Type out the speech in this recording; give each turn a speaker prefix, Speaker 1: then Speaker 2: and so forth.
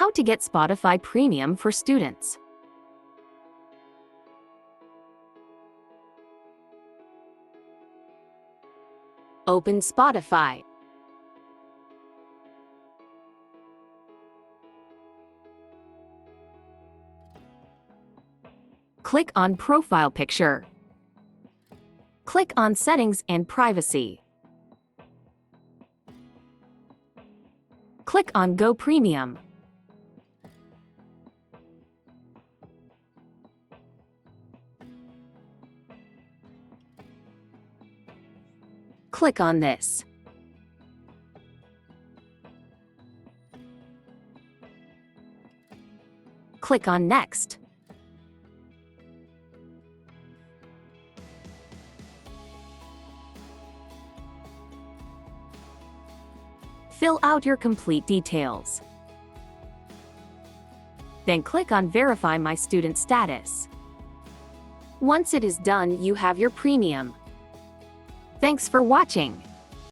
Speaker 1: How to get Spotify Premium for students. Open Spotify. Click on Profile Picture. Click on Settings and Privacy. Click on Go Premium. Click on this. Click on Next. Fill out your complete details. Then click on Verify My Student Status. Once it is done, you have your premium. Thanks for watching.